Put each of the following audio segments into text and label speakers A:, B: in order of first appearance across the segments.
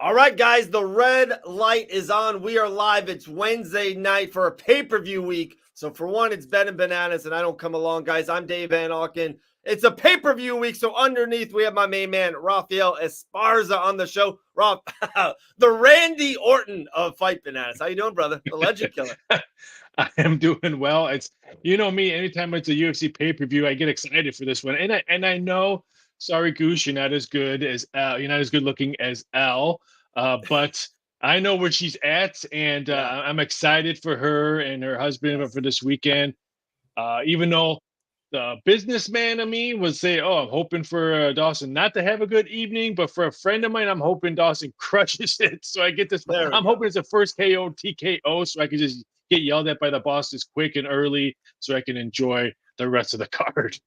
A: All right, guys, the red light is on. We are live. It's Wednesday night for a pay-per-view week. So for one, it's Ben and Bananas, and I don't come along, guys. I'm Dave Van Auken. It's a pay-per-view week, so underneath we have my main man, Rafael Esparza, on the show. Rob, the Randy Orton of Fight Bananas. How you doing, brother? The Legend Killer.
B: I am doing well. It's me. Anytime it's a UFC pay-per-view, I get excited for this one, and I know. Sorry, Goose, you're not as good as Al. You're not as good looking as Al, but I know where she's at, and I'm excited for her and her husband for this weekend. Even though the businessman of me would say, "Oh, I'm hoping for Dawson not to have a good evening," but for a friend of mine, I'm hoping Dawson crushes it. So I get this. I'm hoping it's a first KO TKO, so I can just get yelled at by the bosses quick and early, so I can enjoy the rest of the card.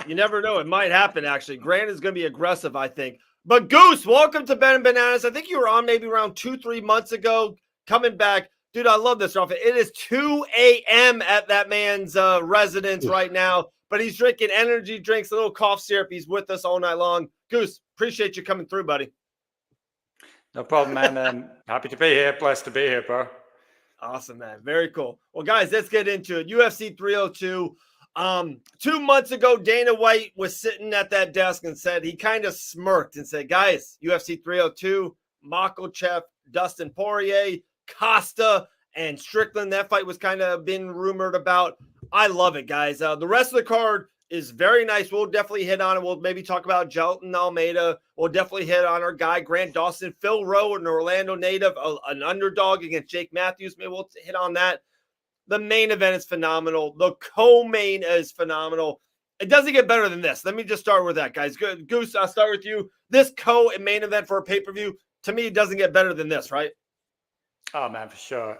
A: You never know; it might happen. Actually, Grant is going to be aggressive, I think. But Goose, welcome to Ben and Bananas. I think you were on maybe around 2-3 months ago. Coming back. Dude, I love this, Ralph. It is 2 a.m. at that man's residence right now, but he's drinking energy drinks, a little cough syrup. He's with us all night long. Goose, appreciate you coming through, buddy.
C: No problem, man. Happy to be here. Blessed to be here, bro.
A: Awesome, man. Very cool. Well, guys, let's get into it. UFC 302. 2 months ago, Dana White was sitting at that desk and said, he kind of smirked and said, guys, UFC 302, Makhachev, Dustin Poirier, Costa and Strickland. That fight was kind of been rumored about. I love it, guys. The rest of the card is very nice. We'll definitely hit on it. We'll maybe talk about Jelton Almeida. We'll definitely hit on our guy, Grant Dawson, Phil Rowe, an Orlando native, an underdog against Jake Matthews. Maybe we'll hit on that. The main event is phenomenal. The co-main is phenomenal. It doesn't get better than this. Let me just start with that, guys. Good. Goose, I'll start with you. This co-main event for a pay-per-view, to me, it doesn't get better than this, right?
C: Oh, man, for sure.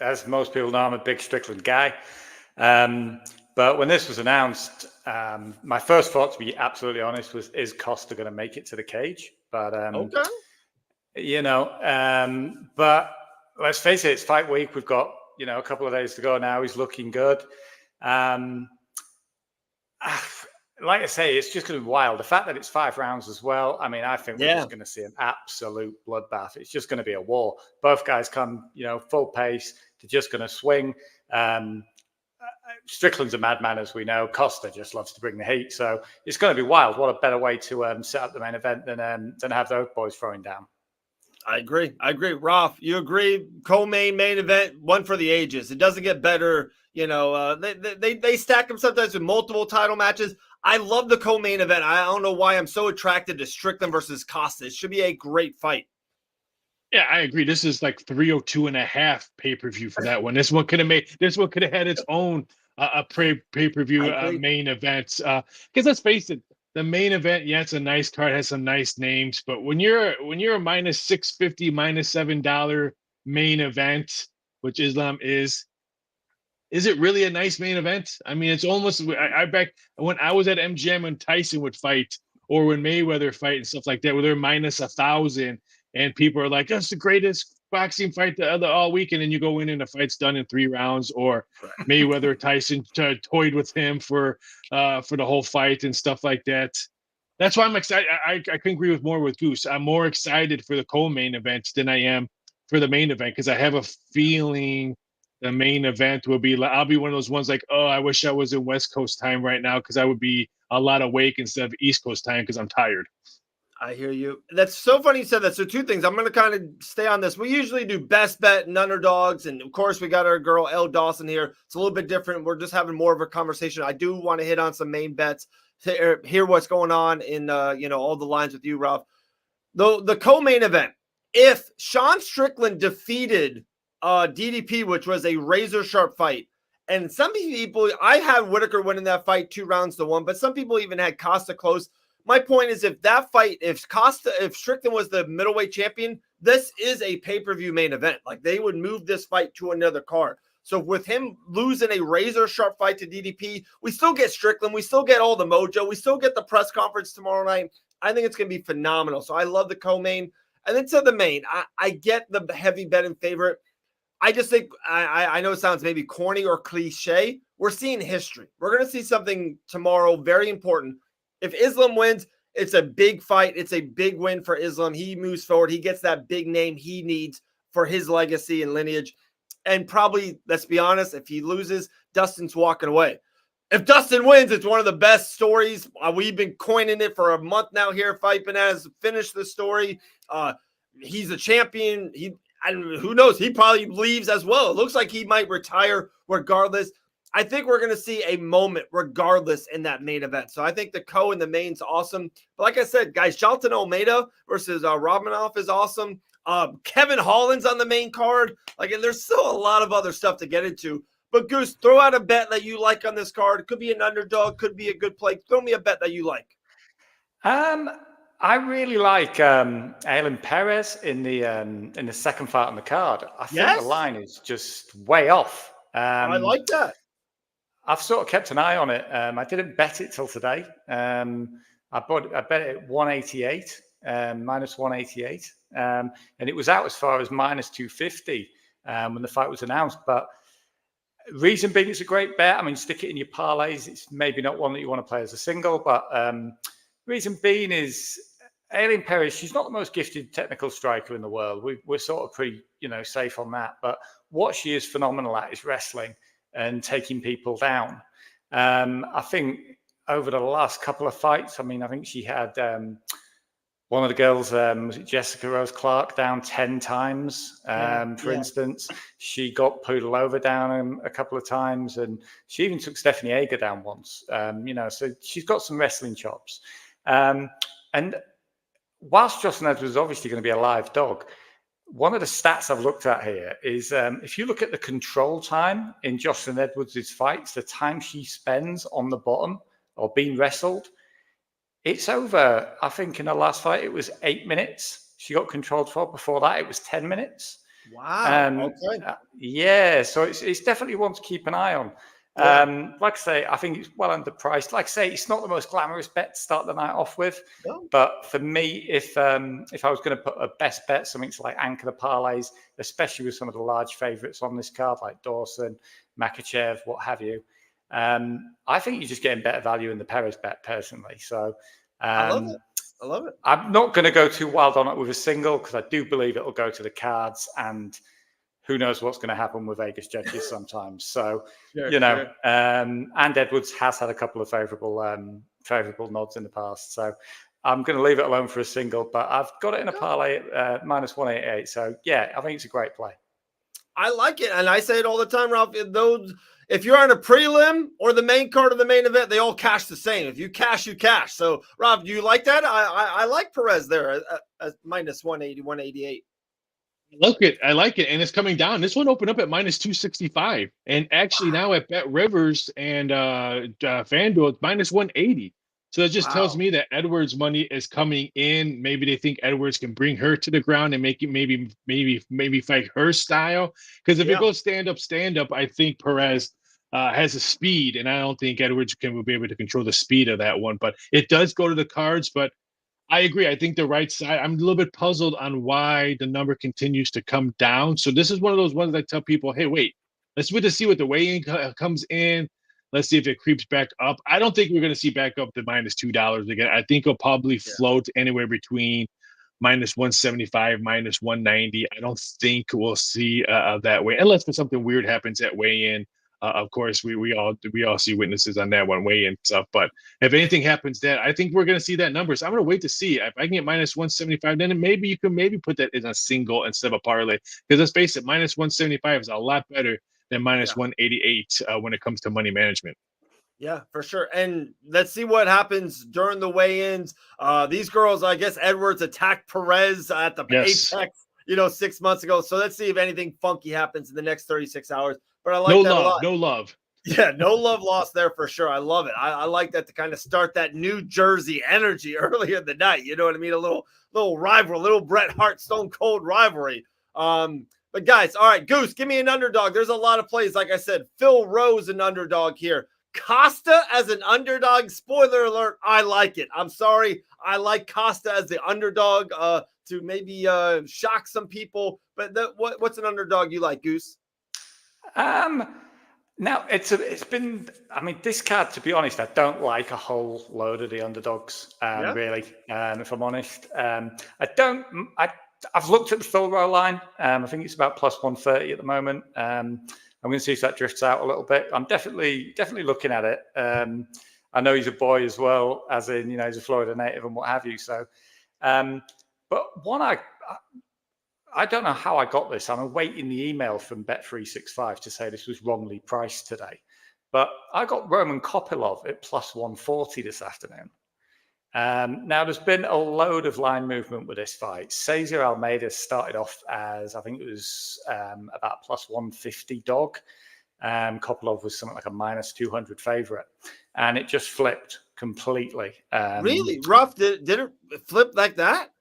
C: As most people know, I'm a big Strickland guy. But when this was announced, my first thought, to be absolutely honest, was, is Costa going to make it to the cage? But,
A: okay.
C: But let's face it, it's fight week. We've got, a couple of days to go now. He's looking good. Like I say, it's just going to be wild. The fact that it's 5 rounds as well, I mean, I think we're just going to see an absolute bloodbath. It's just going to be a war. Both guys come, full pace. They're just going to swing. Strickland's a madman, as we know. Costa just loves to bring the heat. So it's going to be wild. What a better way to set up the main event than have those boys throwing down.
A: I agree. Ralph, you agree? Co-main, main event, one for the ages. It doesn't get better. They stack them sometimes with multiple title matches. I love the co-main event. I don't know why I'm so attracted to Strickland versus Costa. It should be a great fight.
B: Yeah, I agree. This is like 302.5 pay-per-view for that one. This one could have had its own pay-per-view main events. Because let's face it, the main event, it's a nice card, has some nice names, but when you're a minus 650, minus $7 main event, which Islam is it really a nice main event? I mean, it's almost, I back when I was at MGM and Tyson would fight, or when Mayweather fight and stuff like that, where they're minus 1,000 and people are like, that's the greatest boxing fight all week. And then you go in and the fight's done in 3 rounds, or Mayweather, Tyson toyed with him for the whole fight and stuff like that. That's why I'm excited. I couldn't agree with Goose. I'm more excited for the co-main events than I am for the main event, because I have a feeling the main event will be like, I'll be one of those ones like, oh, I wish I was in West Coast time right now, because I would be a lot awake instead of East Coast time because I'm tired.
A: I hear you. That's so funny you said that. So 2 things. I'm going to kind of stay on this. We usually do best bet and underdogs. And of course, we got our girl, Elle Dawson here. It's a little bit different. We're just having more of a conversation. I do want to hit on some main bets, to hear what's going on in, all the lines with you, Ralph. The co-main event, if Sean Strickland defeated DDP, which was a razor sharp fight, and some people, I had Whitaker winning that fight 2-1, but some people even had Costa close. My point is, if that fight, if Strickland was the middleweight champion, this is a pay-per-view main event. Like, they would move this fight to another card. So with him losing a razor sharp fight to DDP, we still get Strickland. We still get all the mojo. We still get the press conference tomorrow night. I think it's going to be phenomenal. So I love the co-main. And then to the main, I get the heavy betting favorite. I just think, I know it sounds maybe corny or cliche. We're seeing history. We're going to see something tomorrow very important. If Islam wins, It's a big fight. It's a big win for Islam. He moves forward. He gets that big name he needs for his legacy and lineage. And probably, let's be honest, if he loses, Dustin's walking away. If Dustin wins, it's one of the best stories. We've been coining it for a month now here. Fight Bananas finished the story. He's a champion. Who knows? He probably leaves as well. It looks like he might retire regardless. I think we're going to see a moment regardless in that main event. So I think the co and the main's awesome. But like I said, guys, Jalton Almeida versus Romanov is awesome. Kevin Holland's on the main card. Like, and there's still a lot of other stuff to get into. But Goose, throw out a bet that you like on this card. It could be an underdog, could be a good play. Throw me a bet that you like.
C: I really like Aylin Perez in the second fight on the card. I think the line is just way off.
A: I like that.
C: I've sort of kept an eye on it. I didn't bet it till today. I bet it at 188, minus 188, and it was out as far as minus 250 when the fight was announced. But reason being, it's a great bet. I mean, stick it in your parlays. It's maybe not one that you want to play as a single, but reason being is Aylin Perez, she's not the most gifted technical striker in the world. We're sort of pretty, safe on that. But what she is phenomenal at is wrestling and taking people down. I think over the last couple of fights, I think she had one of the girls, was it Jessica Rose Clark, down 10 times, for instance. She got Pudilova down a couple of times, and she even took Stephanie Ager down once. So she's got some wrestling chops. And whilst Jocelyn Edwards is obviously going to be a live dog, one of the stats I've looked at here is if you look at the control time in Jocelyn Edwards' fights, the time she spends on the bottom or being wrestled, it's over, I think in the last fight, it was 8 minutes. She got controlled for. Before that, it was 10 minutes.
A: Wow. Okay.
C: So it's definitely one to keep an eye on.
A: Yeah.
C: Like I say, I think it's well underpriced. Like I say, it's not the most glamorous bet to start the night off with.
A: No.
C: But for me, if I was going to put a best bet, something to like anchor the parlays, especially with some of the large favourites on this card, like Dawson, Makhachev, what have you, I think you're just getting better value in the Perez bet personally. So
A: I love it.
C: I'm not going to go too wild on it with a single because I do believe it'll go to the cards, and who knows what's going to happen with Vegas judges sometimes. So, and Edwards has had a couple of favourable nods in the past. So I'm going to leave it alone for a single, but I've got it in a parlay at minus 188. So, yeah, I think it's a great play.
A: I like it. And I say it all the time, Ralph. If you're on a prelim or the main card of the main event, they all cash the same. If you cash, you cash. So, Rob, do you like that? I like Perez there at minus 180, 188.
B: I like it. And it's coming down. This one opened up at minus 265. And actually now at Bet Rivers and FanDuel, it's minus 180. So it just tells me that Edwards' money is coming in. Maybe they think Edwards can bring her to the ground and make it maybe fight her style. Because if it goes stand up, I think Perez has a speed, and I don't think Edwards will be able to control the speed of that one. But it does go to the cards. But I agree. I think the right side, I'm a little bit puzzled on why the number continues to come down. So this is one of those ones that I tell people, hey, wait, let's wait to see what the weigh-in comes in. Let's see if it creeps back up. I don't think we're going to see back up to minus $2 again. I think it'll probably float anywhere between minus 175, minus 190. I don't think we'll see that way, unless something weird happens at weigh-in. Of course, we all see witnesses on that one weigh-in stuff. But if anything happens, that I think we're going to see that number. So I'm going to wait to see if I can get minus 175. Then maybe you can put that in a single instead of a parlay. Because let's face it, minus 175 is a lot better than minus 188 when it comes to money management.
A: Yeah, for sure. And let's see what happens during the weigh-ins. These girls, I guess Edwards attacked Perez at the Apex, 6 months ago. So let's see if anything funky happens in the next 36 hours. But I like that a lot.
B: No love.
A: Yeah, no love lost there for sure. I love it. I like that to kind of start that New Jersey energy earlier in the night. You know what I mean? A little rivalry, a little Bret Hart Stone Cold rivalry. But guys, all right, Goose, give me an underdog. There's a lot of plays. Like I said, Phil Rose, an underdog here. Costa as an underdog. Spoiler alert, I like it. I'm sorry. I like Costa as the underdog to maybe shock some people. But what's an underdog you like, Goose?
C: Now it's been. I mean, this card, to be honest, I don't like a whole load of the underdogs. Really, if I'm honest, I don't. I've looked at the full row line. I think it's about plus 130 at the moment. I'm going to see if that drifts out a little bit. I'm definitely looking at it. I know he's a boy as well, as in he's a Florida native and what have you. So, but one I don't know how I got this. I'm awaiting the email from Bet365 to say this was wrongly priced today. But I got Roman Kopylov at plus 140 this afternoon. Now, there's been a load of line movement with this fight. Cesar Almeida started off as, I think it was about plus 150 dog. Kopylov was something like a minus 200 favorite. And it just flipped completely.
A: Really? Rough? Did it flip like that?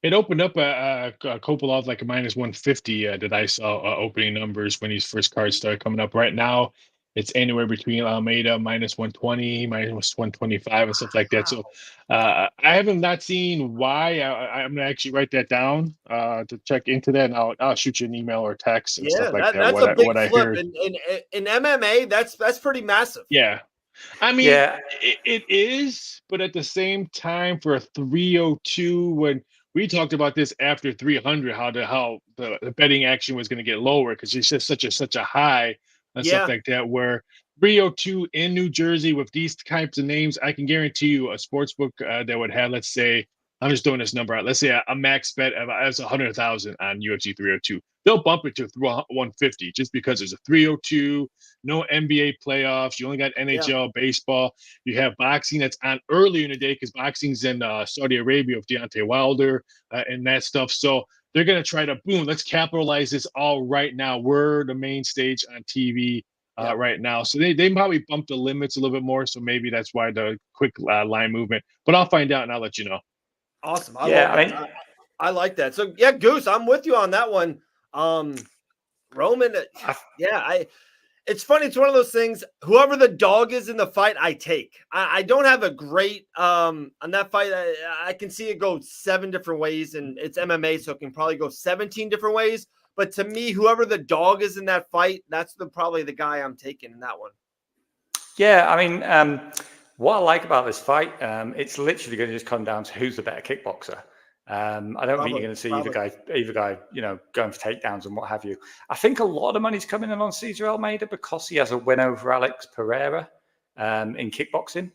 B: It opened up a Kopylov like a minus 150 that I saw opening numbers when his first cards started coming up. Right now, it's anywhere between Almeida minus 120, minus 125, and stuff like that. So I haven't not seen why. I'm gonna actually write that down to check into that, and I'll shoot you an email or text and stuff like that.
A: That's a big
B: what I
A: flip
B: heard.
A: in MMA. That's pretty massive.
B: Yeah. I mean, it is, but at the same time, for a 302, when we talked about this after 300, how the betting action was going to get lower because it's just such a high and stuff like that. Where 302 in New Jersey with these types of names, I can guarantee you a sports book that would have, let's say, I'm just throwing this number out. Let's say a max bet of 100,000 on UFC 302. They'll bump it to 150 just because there's a 302, no NBA playoffs. You only got NHL, baseball. You have boxing that's on earlier in the day because boxing's in Saudi Arabia with Deontay Wilder and that stuff. So they're going to try to, boom, let's capitalize this all right now. We're the main stage on TV right now. So they probably bumped the limits a little bit more. So maybe that's why the quick line movement. But I'll find out and I'll let you know.
A: Awesome. I like that. So yeah, Goose, I'm with you on that one. Roman, it's funny. It's one of those things. Whoever the dog is in the fight, I take. I don't have a great on that fight. I can see it go 7 different ways, and it's MMA, so it can probably go 17 different ways. But to me, whoever the dog is in that fight, that's probably the guy I'm taking in that one. Yeah,
C: I mean, what I like about this fight, it's literally going to just come down to who's the better kickboxer. I don't think you're going to see either guy, going for takedowns and what have you. I think a lot of the money's coming in on Cesar Almeida because he has a win over Alex Pereira in kickboxing.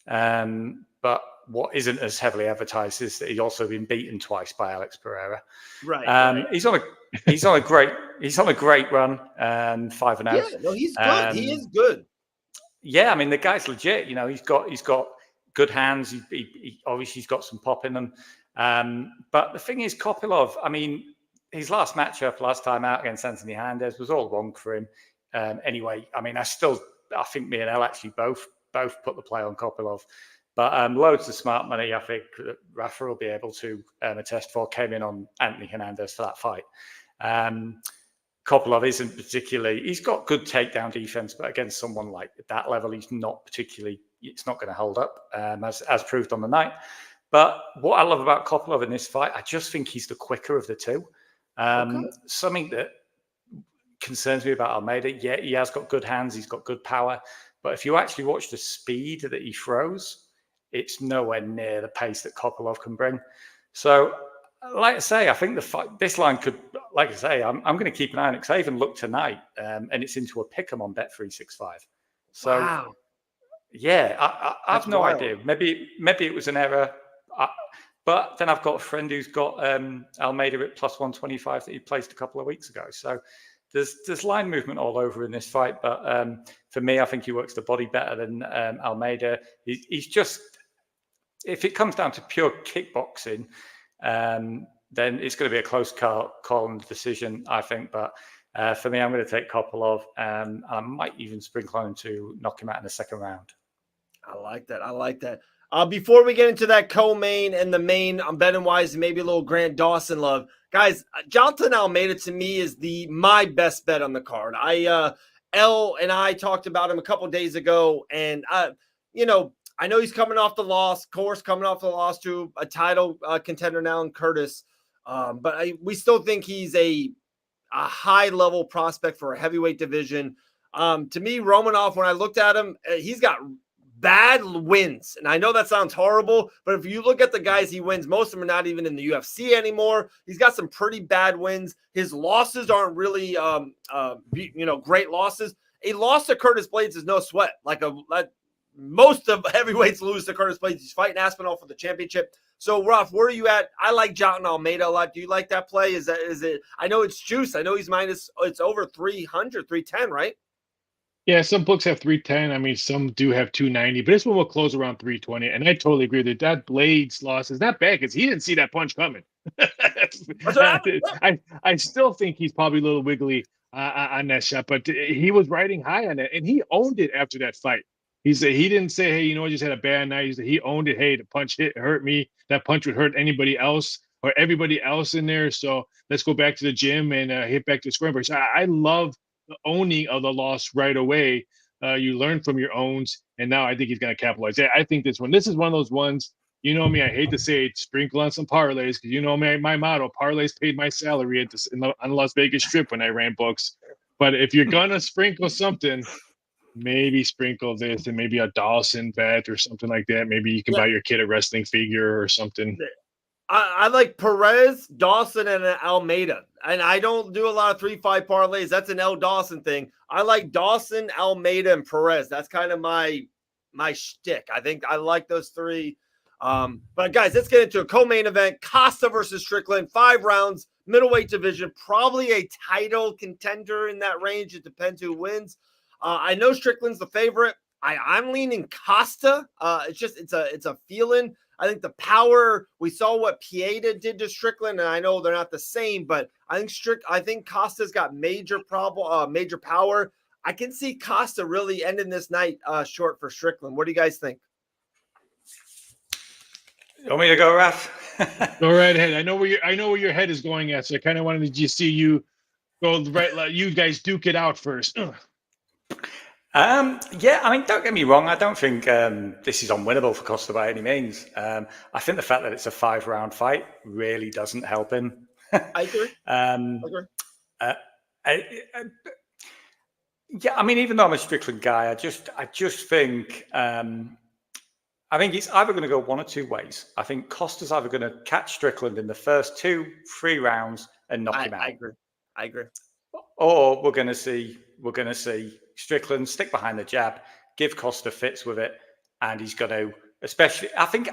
C: But what isn't as heavily advertised is that he's also been beaten twice by Alex Pereira.
A: Right.
C: He's on a great run, 5-0.
A: Yeah, no, he's good. He is good.
C: Yeah, I mean the guy's legit. He's got good hands. He obviously he's got some pop in them. But the thing is, Kopylov, I mean, his last matchup last time out against Anthony Hernandez was all wrong for him. Anyway, I mean, I think me and Elle actually both put the play on Kopylov. But loads of smart money, I think Rafa will be able to attest for, came in on Anthony Hernandez for that fight. Kopylov isn't particularly, he's got good takedown defense, but against someone like that level, he's not particularly, it's not going to hold up, as proved on the night. But what I love about Kopylov in this fight, I just think he's the quicker of the two. Something that concerns me about Almeida, he has got good hands, he's got good power. But if you actually watch the speed that he throws, it's nowhere near the pace that Kopylov can bring. So, like I say, I think this line could, like I say, I'm going to keep an eye on it because I even looked tonight and it's into a pick'em on Bet365. So,
A: wow.
C: Yeah, I have no idea. Maybe it was an error. But then I've got a friend who's got Almeida at plus 125 that he placed a couple of weeks ago. So there's line movement all over in this fight. But for me, I think he works the body better than Almeida. He's just, if it comes down to pure kickboxing, then it's going to be a close call and decision, I think. But for me, I'm going to take Kopylov, and I might even sprinkle on him to knock him out in the second round.
A: I like that. Before we get into that co-main and the main, I'm betting wise, maybe a little Grant Dawson love, guys. Jonathan Almeida to me is my best bet on the card. Elle and I talked about him a couple of days ago, and I know he's coming off the loss, to a title contender now in Curtis, but we still think he's a high level prospect for a heavyweight division. To me, Romanov, when I looked at him, he's got bad wins. And I know that sounds horrible, but if you look at the guys he wins, most of them are not even in the UFC anymore. He's got some pretty bad wins. His losses aren't really, great losses. A loss to Curtis Blades is no sweat. Most of heavyweights lose to Curtis Blades. He's fighting Aspinall for the championship. So, Ruff, where are you at? I like Jotun Almeida a lot. Do you like that play? Is it? I know it's juice. I know he's it's over 300, 310, right?
B: Yeah, some books have 310. I mean, some do have 290, but this one will close around 320. And I totally agree that that Blades loss is not bad because he didn't see that punch coming. I still think he's probably a little wiggly on that shot, but he was riding high on it, and he owned it after that fight. He didn't say, hey, I just had a bad night. He owned it. Hey, the punch hurt me. That punch would hurt anybody else or everybody else in there. So let's go back to the gym and hit back to the square. So I love the owning of the loss right away. You learn from your owns, and now I think he's going to capitalize. I think this is one of those ones. You know me, I hate to say it, sprinkle on some parlays, because you know me, my motto, parlays paid my salary on the Las Vegas Strip when I ran books. But if you're going to sprinkle something, maybe sprinkle this and maybe a Dawson bet or something like that. Maybe you can buy your kid a wrestling figure or something.
A: I like Perez, Dawson, and Almeida. And I don't do a lot of 3-5 parlays. That's an L. Dawson thing. I like Dawson, Almeida, and Perez. That's kind of my shtick. I think I like those three. But guys, let's get into a co-main event. Costa versus Strickland, 5 rounds, middleweight division, probably a title contender in that range. It depends who wins. I know Strickland's the favorite. I'm leaning Costa. It's a feeling. I think the power, we saw what Pieta did to Strickland, and I know they're not the same, but I think Costa's got major power. I can see Costa really ending this night short for Strickland. What do you guys think?
C: You want me to go, Raf?
B: Go right ahead. I know where your head is going at, so I kind of wanted to see you go right. Let you guys duke it out first.
C: Yeah, I mean, don't get me wrong. I don't think this is unwinnable for Costa by any means. I think the fact that it's a 5-round fight really doesn't help him.
A: I agree.
C: Yeah, I mean, even though I'm a Strickland guy, I just think I think it's either going to go one or two ways. I think Costa's either going to catch Strickland in the first 2-3 rounds and knock him out.
A: I agree.
C: Or we're going to see Strickland stick behind the jab, give Costa fits with it, and he's going to,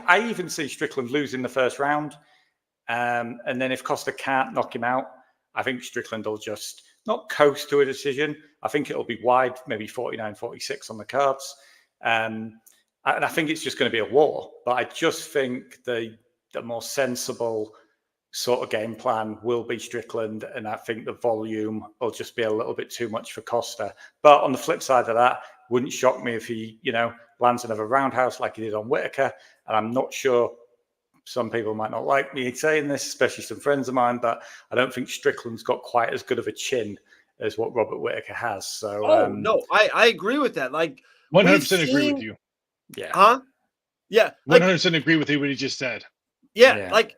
C: I even see Strickland losing the first round. And then if Costa can't knock him out, I think Strickland will just not coast to a decision. I think it'll be wide, maybe 49-46 on the cards. And I think it's just going to be a war. But I just think the more sensible sort of game plan will be Strickland, and I think the volume will just be a little bit too much for Costa. But on the flip side of that, wouldn't shock me if he, lands another roundhouse like he did on Whittaker. And I'm not sure, some people might not like me saying this, especially some friends of mine, but I don't think Strickland's got quite as good of a chin as what Robert Whittaker has. So,
A: no, I agree with that. Like
B: 100% agree with you.
C: Yeah.
A: Huh? Yeah.
B: 100% agree with you what he just said.
A: Yeah. Like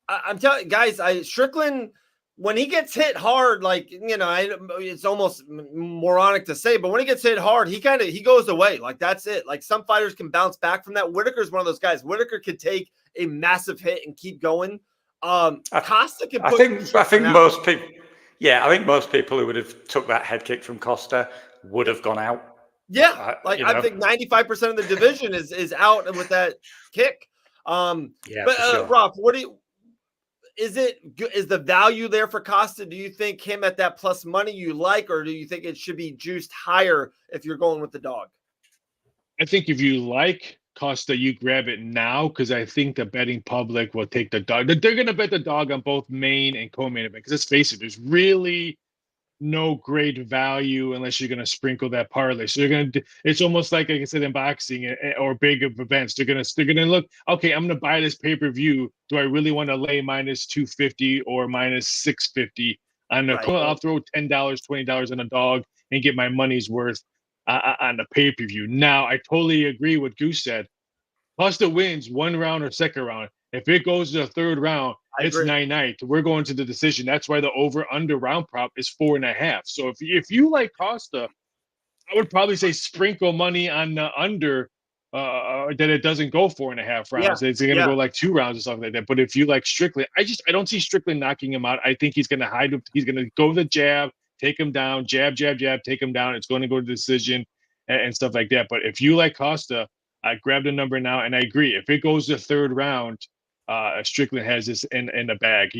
A: I'm telling you guys, Strickland, when he gets hit hard, it's almost moronic to say, but when he gets hit hard, he goes away. Like that's it. Like some fighters can bounce back from that. Whittaker's one of those guys. Whittaker could take a massive hit and keep going. Costa can. I
C: think most people. Yeah, I think most people who would have took that head kick from Costa would have gone out.
A: Yeah, I think 95% of the division is out with that kick.
C: Sure.
A: Rob, is the value there for Costa? Do you think him at that plus money you like, or do you think it should be juiced higher if you're going with the dog?
B: I think if you like Costa, you grab it now, because I think the betting public will take the dog. They're going to bet the dog on both main and co-main event, because let's face it, there's really no great value unless you're going to sprinkle that parlay. So it's almost like I said in boxing or big events. They're going to look, okay, I'm going to buy this pay-per-view. Do I really want to lay minus 250 or minus 650 on the? Right. I'll throw $10, $20 on a dog and get my money's worth on the pay-per-view. Now, I totally agree with Goose said. Costa wins 1 round or 2nd round. If it goes to the 3rd round, it's 9-9. We're going to the decision. That's why the over-under round prop is 4.5. So if you like Costa, I would probably say sprinkle money on the under, that it doesn't go 4.5
A: Yeah,
B: rounds. It's going to
A: yeah.
B: go like 2 rounds or something like that. But if you like Strickland, I don't see Strickland knocking him out. I think he's going to hide him. He's going to go the jab, take him down, jab, jab, jab, take him down. It's going to go to decision and stuff like that. But if you like Costa, I grab the number now, and I agree. If it goes the third round, Strickland has this in the bag.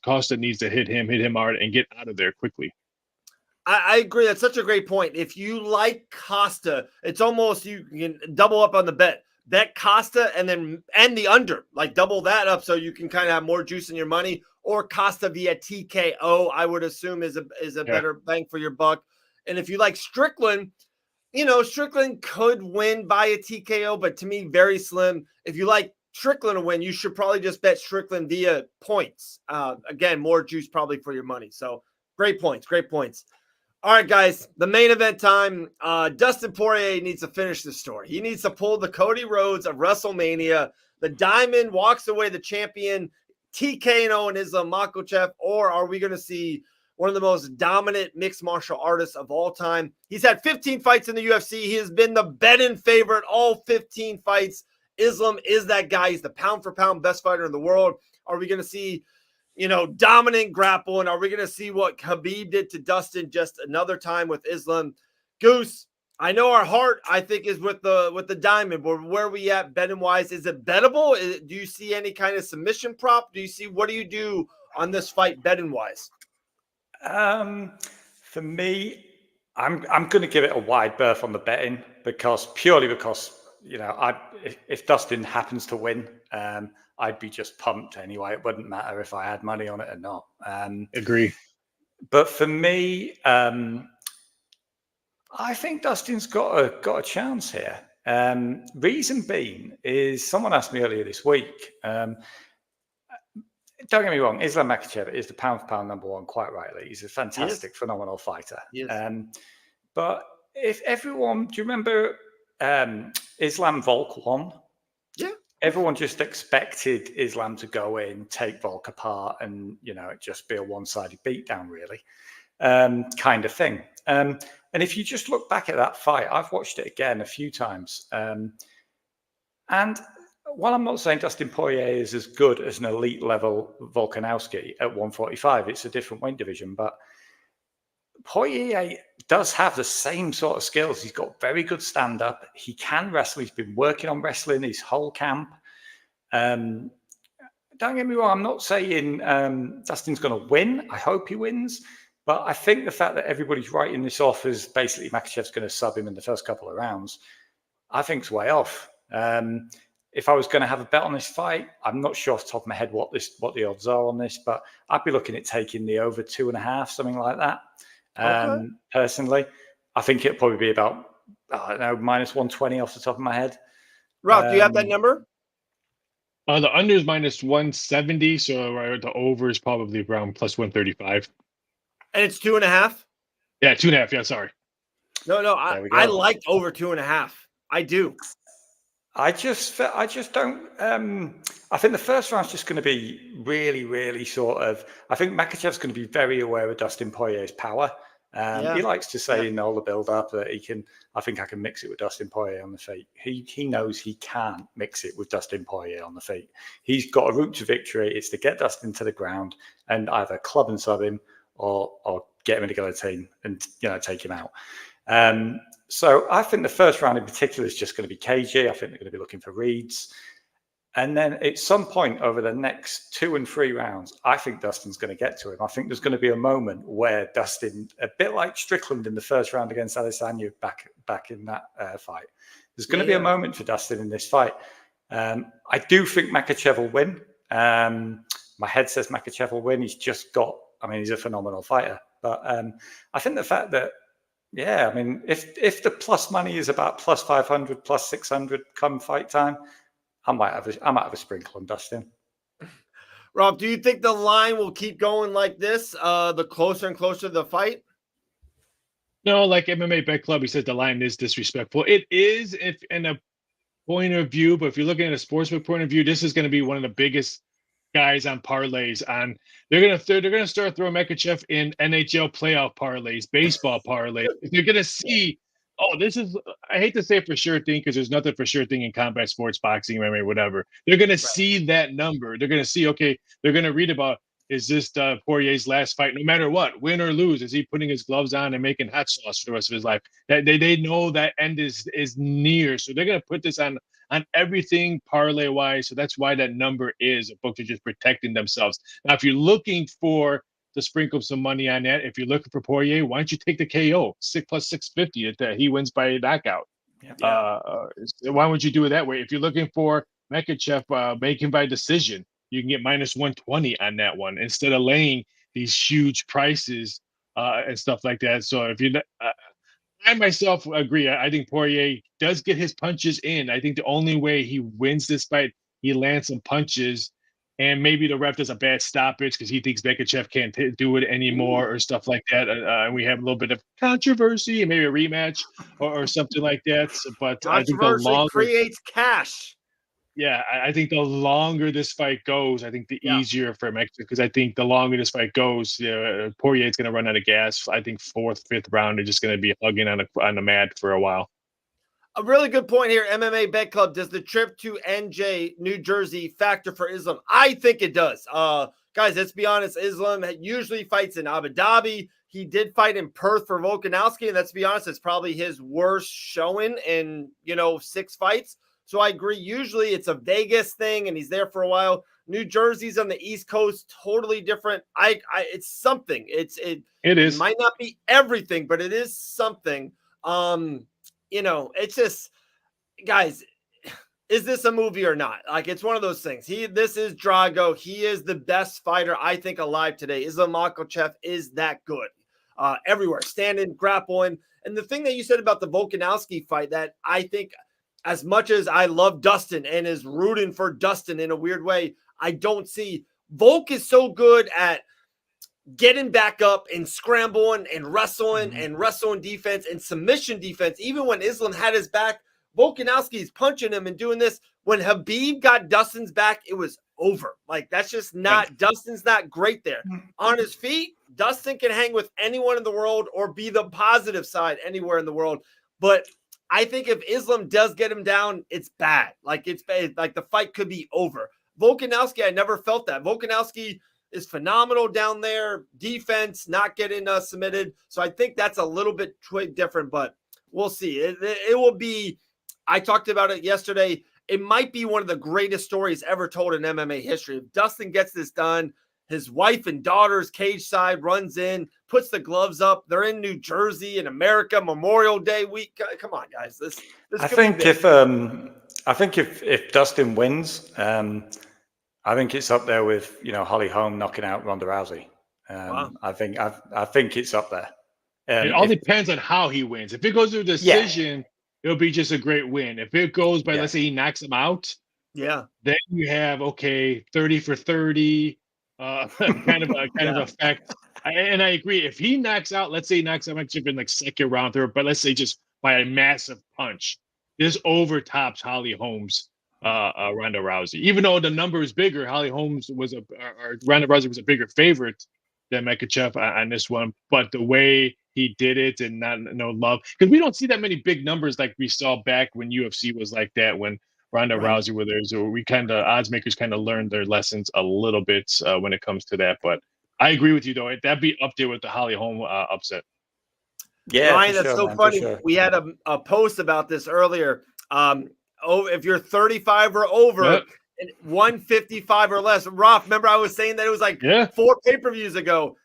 B: Costa needs to hit him hard, and get out of there quickly.
A: I agree. That's such a great point. If you like Costa, it's almost you can double up on the bet. Bet Costa and the under, like double that up so you can kind of have more juice in your money. Or Costa via TKO, I would assume is a better bang for your buck. And if you like Strickland, Strickland could win by a TKO, but to me, very slim. If you like Strickland to win, you should probably just bet Strickland via points. Again, more juice probably for your money. So great points. All right, guys, the main event time. Dustin Poirier needs to finish the story. He needs to pull the Cody Rhodes of WrestleMania. The Diamond walks away the champion, TKO and Islam Makhachev, or are we going to see one of the most dominant mixed martial artists of all time? He's had 15 fights in the UFC. He has been the bet-in favorite all 15 fights. Islam is that guy. He's the pound-for-pound best fighter in the world. Are we going to see dominant grapple? And are we going to see what Khabib did to Dustin just another time with Islam? Goose, I know our heart, I think, is with the Diamond, but where are we at betting wise? Is it bettable? Do you see any kind of submission prop? What do you do on this fight betting wise?
C: For me, I'm going to give it a wide berth on the betting purely because if Dustin happens to win, I'd be just pumped anyway. It wouldn't matter if I had money on it or not.
B: Agree.
C: But for me, I think Dustin's got a chance here. Reason being is someone asked me earlier this week. Don't get me wrong, Islam Makhachev is the pound-for-pound number one, quite rightly. He's a fantastic, phenomenal fighter. But if everyone, do you remember Islam Volk 1?
A: Yeah.
C: Everyone just expected Islam to go in, take Volk apart, and it just be a one-sided beatdown, really, kind of thing. And if you just look back at that fight, I've watched it again a few times, and while I'm not saying Dustin Poirier is as good as an elite level Volkanovski at 145, it's a different weight division, but Poirier does have the same sort of skills. He's got very good stand-up. He can wrestle. He's been working on wrestling his whole camp. Don't get me wrong. I'm not saying Dustin's going to win. I hope he wins. But I think the fact that everybody's writing this off as basically Makhachev's going to sub him in the first couple of rounds, I think it's way off. If I was going to have a bet on this fight, I'm not sure off the top of my head what the odds are on this, but I'd be looking at taking the over 2.5, something like that. Personally, I think it'll probably be about, I don't know, minus 120 off the top of my head.
A: Rob, do you have that number?
B: The under is minus 170, so the over is probably around plus 135.
A: And it's 2.5?
B: Yeah, 2.5. Yeah, sorry.
A: No, I like over 2.5. I do.
C: I just don't. I think the first round's just going to be really, really sort of. I think Makhachev's going to be very aware of Dustin Poirier's power. He likes to say in all the build-up that he can. I think I can mix it with Dustin Poirier on the feet. He knows he can't mix it with Dustin Poirier on the feet. He's got a route to victory. It's to get Dustin to the ground and either club and sub him or get him in a guillotine and take him out. So I think the first round in particular is just going to be cagey. I think they're going to be looking for reads. And then at some point over the next 2 and 3 rounds, I think Dustin's going to get to him. I think there's going to be a moment where Dustin, a bit like Strickland in the first round against Adesanya back in that fight, there's going to be a moment for Dustin in this fight. I do think Makhachev will win. My head says Makhachev will win. He's a phenomenal fighter. But I think the fact that, if the plus money is about plus 500, plus 600 come fight time, I might have a sprinkle on Dustin.
A: Rob, do you think the line will keep going like this, the closer and closer to the fight?
B: No, like MMA Bet Club, he said the line is disrespectful. It is if in a point of view, but if you're looking at a sportsbook point of view, this is going to be one of the biggest guys on parlays. They're gonna start throwing Makhachev in NHL playoff parlays, baseball parlays. You're gonna see Oh, this is, I hate to say for sure thing because there's nothing for sure thing in combat sports, boxing, MMA, whatever. They're going to
A: Right.
B: see that number. They're going to see, okay, they're going to read about, is this Poirier's last fight, no matter what, win or lose? Is he putting his gloves on and making hot sauce for the rest of his life? That they know that end is near. So they're going to put this on everything parlay wise. So that's why that number is a book to just protecting themselves. Now, if you're looking for to sprinkle some money on that. If you're looking for Poirier, why don't you take the KO 6+650 that he wins by knockout?
A: Yeah.
B: Why would you do it that way? If you're looking for Makhachev making by decision, you can get -120 on that one instead of laying these huge prices and stuff like that. So if you, I myself agree. I think Poirier does get his punches in. I think the only way he wins this fight, he lands some punches, and maybe the ref does a bad stoppage because he thinks Makhachev can't do it anymore or stuff like that. And we have a little bit of controversy and maybe a rematch or something like that. But I think the
A: Controversy
B: longer,
A: creates cash.
B: yeah, I think the longer this fight goes, I think the
A: Yeah.
B: easier for Mexico, because I think the longer this fight goes, Poirier's going to run out of gas. I think fourth, fifth round, they're just going to be hugging on the mat for a while.
A: A really good point here. MMA Bet Club, does the trip to NJ, New Jersey, factor for Islam? I think it does. Guys, let's be honest. Islam usually fights in Abu Dhabi. He did fight in Perth for Volkanovski, and let's be honest, it's probably his worst showing in 6 fights. So I agree. Usually it's a Vegas thing, and he's there for a while. New Jersey's on the East Coast, totally different. It's something. It
B: is.
A: Might not be everything, but it is something. It's just, guys, is this a movie or not? Like, it's one of those things. This is Drago. He is the best fighter, I think, alive today. Islam Makhachev is that good. Everywhere, standing, grappling. And the thing that you said about the Volkanovski fight, that I think, as much as I love Dustin and is rooting for Dustin in a weird way, I don't see Volk is so good at getting back up and scrambling and wrestling and wrestling defense and submission defense. Even when Islam had his back, Volkanovski is punching him and doing this. When Habib got Dustin's back, it was over. Like, that's just not, Dustin's not great there. On his feet, Dustin can hang with anyone in the world or be the positive side anywhere in the world. But I think if Islam does get him down, it's bad. Like, it's bad. Like, the fight could be over. Volkanovski, I never felt that. Volkanovski is phenomenal down there. Defense, not getting submitted. So I think that's a little bit different, but we'll see. It will be, I talked about it yesterday. It might be one of the greatest stories ever told in MMA history. If Dustin gets this done, his wife and daughter's cage side runs in, puts the gloves up. They're in New Jersey in America, Memorial Day week. Come on, guys. This
C: I think if Dustin wins, I think it's up there with Holly Holm knocking out Ronda Rousey.
A: Wow.
C: I think it's up there.
B: It all depends on how he wins. If it goes to a decision, it'll be just a great win. If it goes by, let's say he knocks him out, then you have 30 for 30, kind of effect. And I agree. If he knocks out, let's say he knocks out Makhachev in like second round, third, but let's say just by a massive punch, this overtops Holly Holm's Ronda Rousey. Even though the number is bigger, Holly Holmes Ronda Rousey was a bigger favorite than Makhachev on this one. But the way he did it and no love, because we don't see that many big numbers like we saw back when UFC was like that, when Ronda Rousey were there. So we odds makers kind of learned their lessons a little bit when it comes to that. But I agree with you, though. That'd be up there with the Holly Holm upset.
C: Yeah,
A: Ryan, that's so funny. We had a post about this earlier. If you're 35 or over, and 155 or less, Roth, remember I was saying that it was like 4 pay-per-views ago.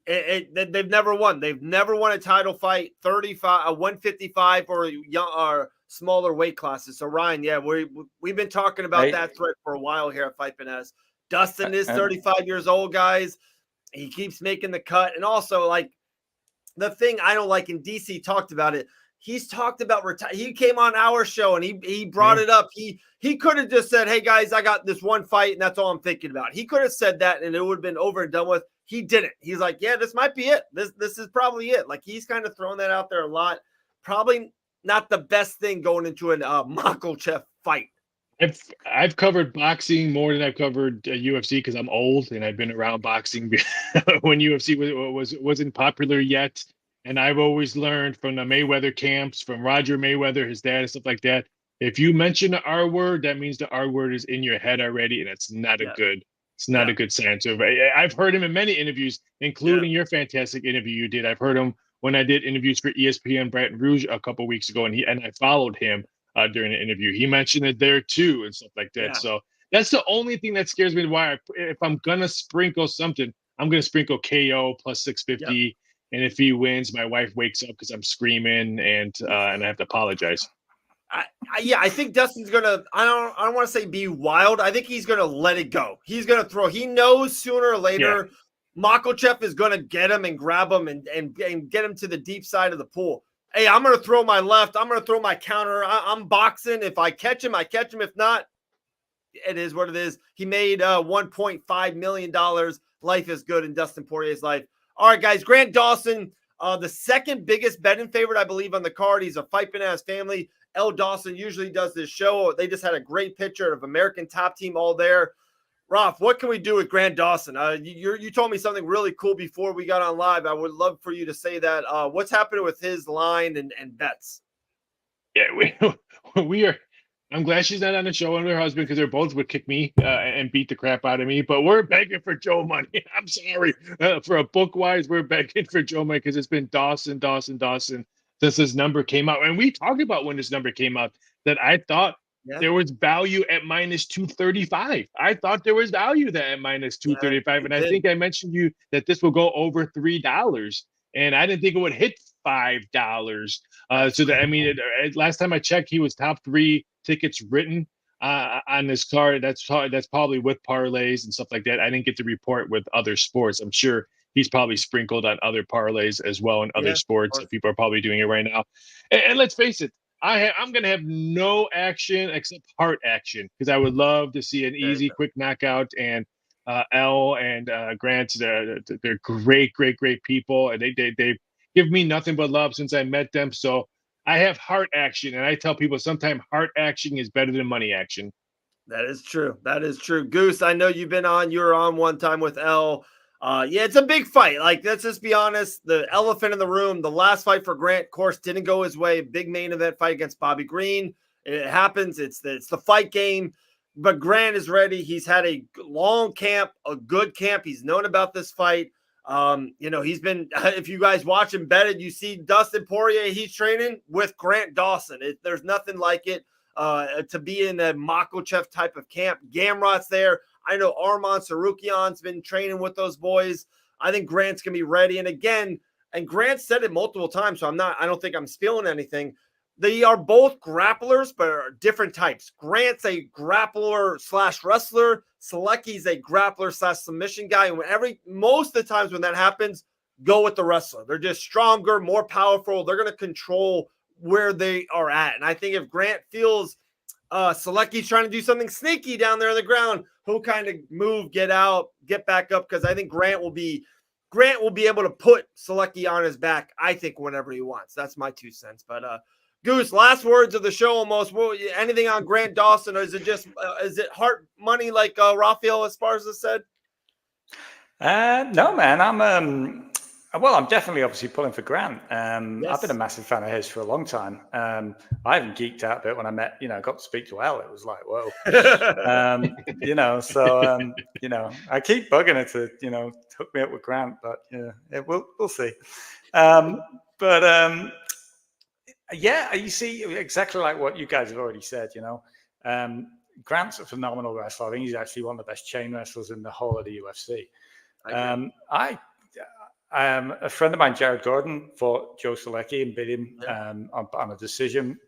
A: They've never won. They've never won a title fight, 35, 155 or young or smaller weight classes. So Ryan, we've been talking about that threat for a while here at Fight Finesse. Dustin is 35 years old, guys. He keeps making the cut. And also, like, the thing I don't like, and DC talked about it, he's talked about he came on our show and he brought it up. He could have just said, "Hey guys, I got this one fight and that's all I'm thinking about." He could have said that and it would have been over and done with. He didn't. He's like, "Yeah, this might be it. This is probably it." Like, he's kind of throwing that out there a lot. Probably not the best thing going into an Makhachev fight.
B: I've covered boxing more than I've covered UFC because I'm old and I've been around boxing when UFC wasn't popular yet. And I've always learned from the Mayweather camps, from Roger Mayweather, his dad, and stuff like that. If you mention the R word, that means the R word is in your head already, and it's not a
A: Yeah.
B: good. It's not a good sign. So I've heard him in many interviews, including your fantastic interview you did. I've heard him when I did interviews for ESPN Baton Rouge a couple of weeks ago, and I followed him during the interview. He mentioned it there too, and stuff like that.
A: Yeah.
B: So that's the only thing that scares me. Why, if I'm gonna sprinkle something, I'm gonna sprinkle KO plus 650.
A: Yep.
B: And if he wins, my wife wakes up because I'm screaming and I have to apologize.
A: I think Dustin's gonna. I don't want to say be wild. I think he's gonna let it go. He's gonna throw. He knows sooner or later, Makhachev is gonna get him and grab him and get him to the deep side of the pool. Hey, I'm gonna throw my left. I'm gonna throw my counter. I'm boxing. If I catch him, I catch him. If not, it is what it is. He made $1.5 million. Life is good in Dustin Poirier's life. All right, guys. Grant Dawson, the second biggest betting favorite, I believe, on the card. He's a fight bananas family. L. Dawson usually does this show. They just had a great picture of American Top Team all there. Ralph, what can we do with Grant Dawson? You told me something really cool before we got on live. I would love for you to say that. What's happening with his line and bets?
B: Yeah, we are. I'm glad she's not on the show and her husband, because they both would kick me and beat the crap out of me. But we're begging for Joe money. I'm sorry. For a book wise, we're begging for Joe money because it's been Dawson since this number came out. And we talked about when this number came out that I thought there was value at minus 235. I thought there was value there at minus 235. And I think I mentioned you that this will go over $3. And I didn't think it would hit $5. So that, I mean, last time I checked, he was top 3 tickets written on this card. That's probably with parlays and stuff like that. I didn't get to report with other sports. I'm sure he's probably sprinkled on other parlays as well in other sports. People are probably doing it right now. And let's face it, I'm going to have no action except heart action, because I would love to see an easy, quick knockout. And L and Grant, they're great people, and they give me nothing but love since I met them. So I have heart action, and I tell people sometimes heart action is better than money action.
A: That is true. That is true. Goose, I know you've been on. You were on one time with L. Yeah, it's a big fight. Like, let's just be honest. The elephant in the room, the last fight for Grant, of course, didn't go his way. Big main event fight against Bobby Green. It happens. It's the fight game. But Grant is ready. He's had a long camp, a good camp. He's known about this fight. He's been, if you guys watch him betted, you see Dustin Poirier, he's training with Grant Dawson. There's nothing like it to be in a Makhachev type of camp. Gamrot's there. I know Arman Sarukian's been training with those boys. I think Grant's going to be ready. And again, Grant said it multiple times, so I don't think I'm spilling anything. They are both grapplers, but are different types. Grant's a grappler / wrestler. Selecki's a grappler / submission guy. And most of the times when that happens, go with the wrestler. They're just stronger, more powerful. They're going to control where they are at. And I think if Grant feels Selecki's trying to do something sneaky down there on the ground, he'll kind of move, get out, get back up, because I think Grant will be able to put Selecki on his back, I think, whenever he wants. That's my 2 cents. But Goose, last words of the show almost. Anything on Grant Dawson, or is it just is it heart money like Rafael Esparza said?
C: No, man. I'm definitely obviously pulling for Grant. I've been a massive fan of his for a long time. I haven't geeked out a bit when I got to speak to Elle. It was like, whoa. I keep bugging her to, hook me up with Grant, but we'll see. Yeah, you see, exactly like what you guys have already said, Grant's a phenomenal wrestler. I think he's actually one of the best chain wrestlers in the whole of the UFC. A friend of mine, Jared Gordon, fought Joe Selecki and beat him on a decision.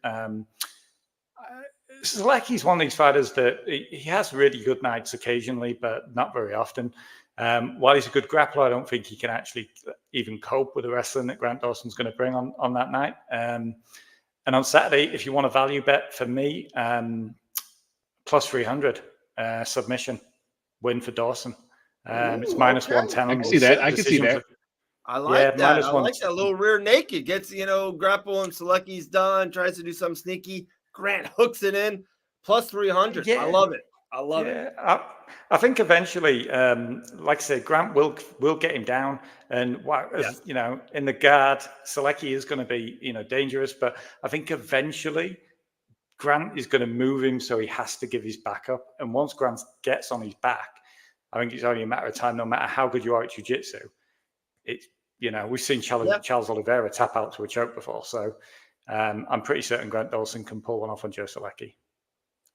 C: Selecki's one of these fighters that he has really good nights occasionally, but not very often. While he's a good grappler, I don't think he can actually even cope with the wrestling that Grant Dawson's going to bring on that night. And on Saturday, if you want a value bet for me, plus 300 submission win for Dawson. It's minus 110.
B: I can see that. I can see that.
A: I like that. I like that little rear naked. Gets, grapple and Selecki's done. Tries to do something sneaky. Grant hooks it in. Plus 300. I love it. I love it.
C: Yeah, I think eventually, like I say, Grant will get him down, and
A: Yes.
C: you know, in the guard, Selecki is going to be, you know, dangerous. But I think eventually Grant is going to move him, so he has to give his back up. And once Grant gets on his back, I think it's only a matter of time. No matter how good you are at jiu-jitsu, it's, you know, we've seen Charles Oliveira tap out to a choke before, so I'm pretty certain Grant Dawson can pull one off on Joe Selecki.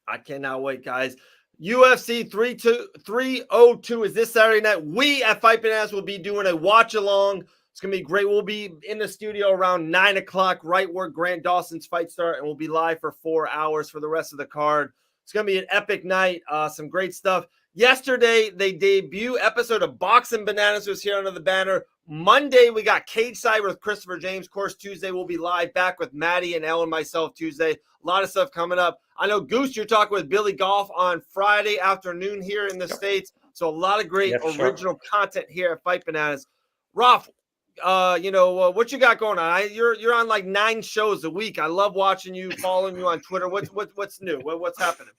A: I cannot wait, guys. UFC 302 is this Saturday night. We at Fight Bananas will be doing a watch along. It's going to be great. We'll be in the studio around 9 o'clock, right where Grant Dawson's fight start, and we'll be live for 4 hours for the rest of the card. It's going to be an epic night. Some great stuff. Yesterday, they debut episode of Boxing Bananas was here under the banner. Monday, we got Cage Side with Christopher James. Of course, Tuesday, we'll be live back with Maddie and Elle and myself Tuesday. A lot of stuff coming up. I know, Goose, you're talking with Billy Golf on Friday afternoon here in the States. So a lot of great original content here at Fight Bananas. Rolf, what you got going on? You're on like 9 shows a week. I love watching you, following you on Twitter. What's new? What's happening?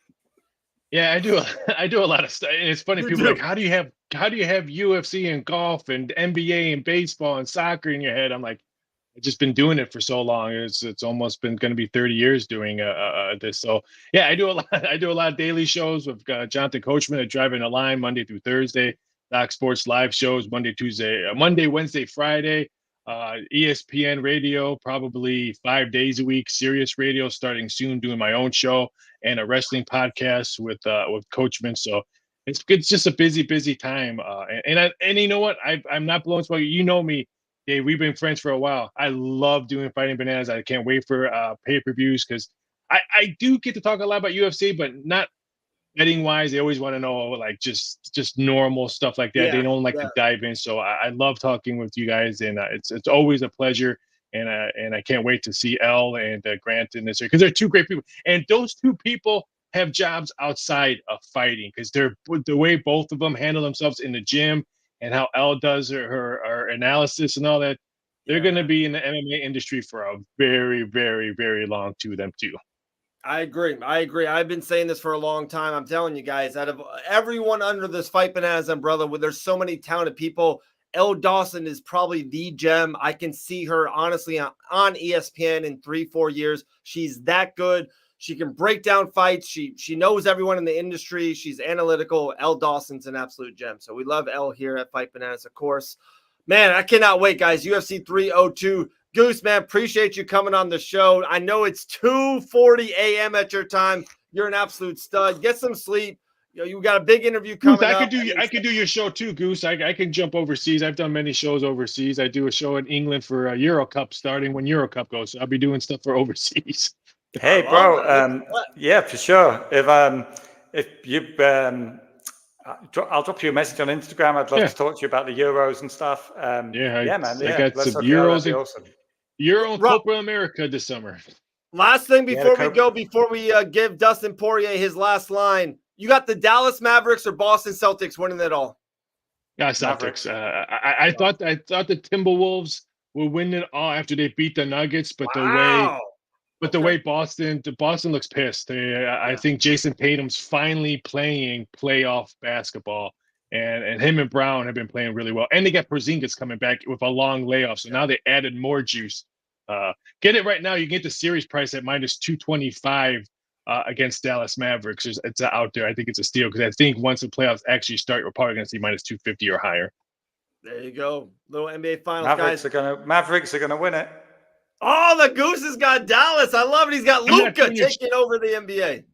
B: Yeah, I do. I do a lot of stuff. And it's funny. People are like, how do you have UFC and golf and NBA and baseball and soccer in your head? I'm like, I've just been doing it for so long. It's almost been going to be 30 years doing this. So yeah, I do a lot. I do a lot of daily shows with Jonathan Coachman at Driving the Line Monday through Thursday. Doc Sports live shows Monday, Wednesday, Friday. ESPN radio, probably 5 days a week. Sirius Radio starting soon, doing my own show and a wrestling podcast with Coachman. So it's just a busy time. And you know what? I'm not blowing smoke. You know me, Dave. We've been friends for a while. I love doing Fighting Bananas. I can't wait for pay-per-views because I do get to talk a lot about UFC, but not betting wise. They always want to know like just normal stuff like that.
A: Yeah,
B: they don't like to dive in. So I love talking with you guys, and it's always a pleasure. And I can't wait to see Elle and Grant in this because they're two great people, and those two people have jobs outside of fighting because they're the way both of them handle themselves in the gym and how Elle does her analysis and all that. They're going to be in the MMA industry for a very, very, very long to them too.
A: I agree. I've been saying this for a long time. I'm telling you guys, out of everyone under this Fight Bananas umbrella, there's so many talented people. Elle Dawson is probably the gem. I can see her honestly on ESPN in 3-4 years. She's that good. She can break down fights. She knows everyone in the industry. She's analytical. Elle Dawson's an absolute gem. So we love Elle here at Fight Bananas, of course. Man, I cannot wait, guys. UFC 302. Goose, man, appreciate you coming on the show. I know it's 2:40 a.m. at your time. You're an absolute stud. Get some sleep. You got a big interview coming up.
B: I could do your show too, Goose. I can jump overseas. I've done many shows overseas. I do a show in England for Euro Cup starting when Euro Cup goes. So I'll be doing stuff for overseas.
C: Hey, bro. Yeah, for sure. If you I'll drop you a message on Instagram. I'd love to talk to you about the Euros and stuff. Man.
B: I got some Euros and awesome. Euro and Copa America this summer.
A: Last thing before we give Dustin Poirier his last line, you got the Dallas Mavericks or Boston Celtics winning it all?
B: Yeah, Celtics. I thought the Timberwolves will win it all after they beat the Nuggets, but the way Boston looks pissed. I think Jason Tatum's finally playing playoff basketball, and him and Brown have been playing really well. And they got Porzingis coming back with a long layoff, so now they added more juice. Get it right now. You get the series price at -225 against Dallas Mavericks. It's out there. I think it's a steal because I think once the playoffs actually start, we're probably going to see -250 or higher.
A: There you go. Little NBA Finals, guys.
C: Mavericks are gonna win it.
A: Oh, the Goose has got Dallas. I love it. He's got Luka taking over the NBA.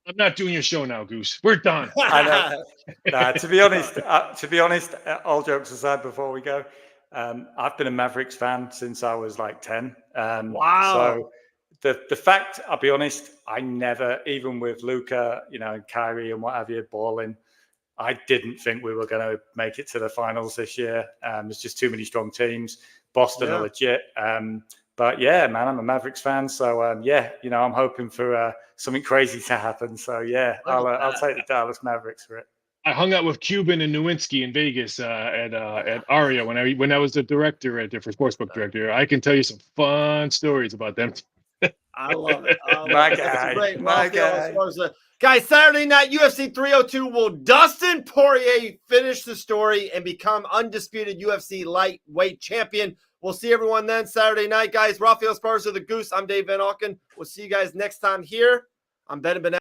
B: I'm not doing your show now, Goose. We're done.
C: I know. Nah, to be honest, all jokes aside, before we go, I've been a Mavericks fan since I was like 10.
A: Wow.
C: So the fact, I'll be honest, I never, even with Luka, and Kyrie and what have you, balling, I didn't think we were going to make it to the finals this year. There's just too many strong teams. Boston are legit. But yeah, man, I'm a Mavericks fan, so I'm hoping for something crazy to happen. So yeah, I'll take the Dallas Mavericks for it.
B: I hung out with Cuban and Nowinski in Vegas at Aria when I was the director for sportsbook director. I can tell you some fun stories about them.
A: I love it.
C: My
A: That's
C: guy.
A: great.
C: My
A: Rafael
C: guy.
A: Esparza. Guys, Saturday night, UFC 302. Will Dustin Poirier finish the story and become undisputed UFC lightweight champion? We'll see everyone then Saturday night, guys. Rafael Esparza, the Goose. I'm Dave Van Auken. We'll see you guys next time here on Ben and Ben.